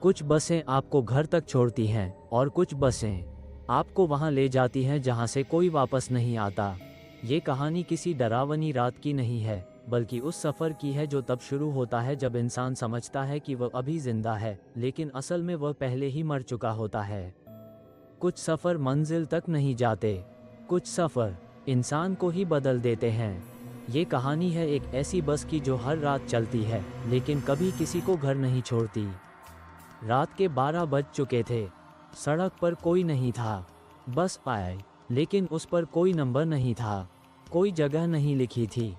कुछ बसें आपको घर तक छोड़ती हैं और कुछ बसें आपको वहां ले जाती हैं जहां से कोई वापस नहीं आता। ये कहानी किसी डरावनी रात की नहीं है, बल्कि उस सफ़र की है जो तब शुरू होता है जब इंसान समझता है कि वह अभी जिंदा है, लेकिन असल में वह पहले ही मर चुका होता है। कुछ सफ़र मंजिल तक नहीं जाते, कुछ सफ़र इंसान को ही बदल देते हैं। ये कहानी है एक ऐसी बस की जो हर रात चलती है, लेकिन कभी किसी को घर नहीं छोड़ती। रात के 12 बज चुके थे। सड़क पर कोई नहीं था। बस आई, लेकिन उस पर कोई नंबर नहीं था। कोई जगह नहीं लिखी थी।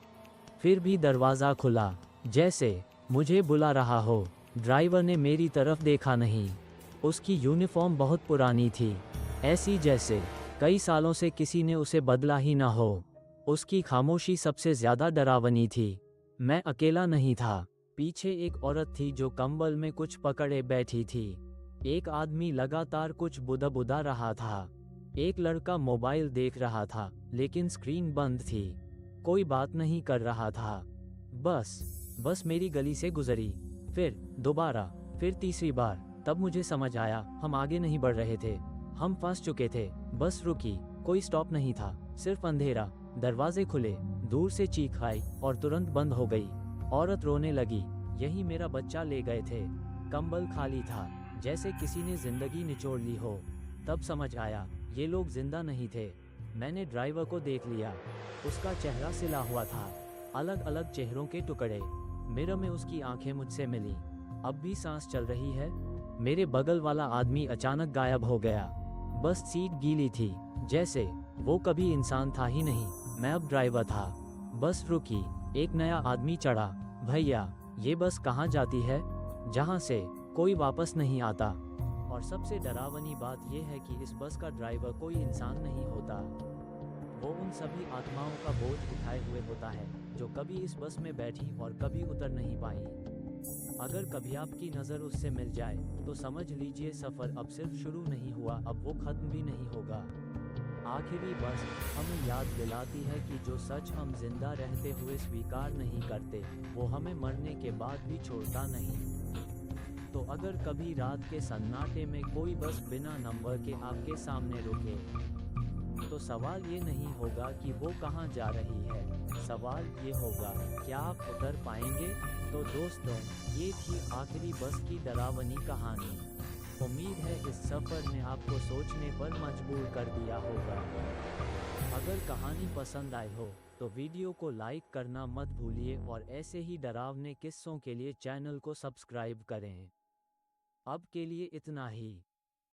फिर भी दरवाज़ा खुला, जैसे मुझे बुला रहा हो। ड्राइवर ने मेरी तरफ देखा नहीं। उसकी यूनिफॉर्म बहुत पुरानी थी, ऐसी जैसे कई सालों से किसी ने उसे बदला ही ना हो। उसकी खामोशी सबसे ज़्यादा डरावनी थी। मैं अकेला नहीं था। पीछे एक औरत थी जो कंबल में कुछ पकड़े बैठी थी। एक आदमी लगातार कुछ बुदबुदा रहा था। एक लड़का मोबाइल देख रहा था, लेकिन स्क्रीन बंद थी। कोई बात नहीं कर रहा था। बस मेरी गली से गुजरी। फिर दोबारा, फिर तीसरी बार। तब मुझे समझ आया, हम आगे नहीं बढ़ रहे थे। हम फंस चुके थे। बस रुकी। कोई स्टॉप नहीं था, सिर्फ अंधेरा। दरवाजे खुले, दूर से चीख आई और तुरंत बंद हो गई। औरत रोने लगी। यही मेरा बच्चा ले गए थे। कंबल खाली था, जैसे किसी ने जिंदगी निचोड़ ली हो। तब समझ आया, ये लोग जिंदा नहीं थे। मैंने ड्राइवर को देख लिया। उसका चेहरा सिला हुआ था, अलग अलग चेहरों के टुकड़े। मिरर में उसकी आंखें मुझसे मिली। अब भी सांस चल रही है। मेरे बगल वाला आदमी अचानक गायब हो गया। बस सीट गीली थी, जैसे वो कभी इंसान था ही नहीं। मैं अब ड्राइवर था। बस रुकी। एक नया आदमी चढ़ा। भैया, ये बस कहाँ जाती है? जहाँ से कोई वापस नहीं आता। और सबसे डरावनी बात यह है कि इस बस का ड्राइवर कोई इंसान नहीं होता। वो उन सभी आत्माओं का बोझ उठाए हुए होता है जो कभी इस बस में बैठी और कभी उतर नहीं पाई। अगर कभी आपकी नज़र उससे मिल जाए, तो समझ लीजिए सफ़र अब सिर्फ शुरू नहीं हुआ, अब वो खत्म भी नहीं होगा। आखिरी बस हमें याद दिलाती है कि जो सच हम जिंदा रहते हुए स्वीकार नहीं करते, वो हमें मरने के बाद भी छोड़ता नहीं। तो अगर कभी रात के सन्नाटे में कोई बस बिना नंबर के आपके सामने रुके, तो सवाल ये नहीं होगा कि वो कहाँ जा रही है। सवाल ये होगा, क्या आप उतर पाएंगे? तो दोस्तों, ये थी आखिरी बस की डरावनी कहानी। उम्मीद है इस सफ़र ने आपको सोचने पर मजबूर कर दिया होगा। अगर कहानी पसंद आई हो, तो वीडियो को लाइक करना मत भूलिए और ऐसे ही डरावने किस्सों के लिए चैनल को सब्सक्राइब करें। अब के लिए इतना ही।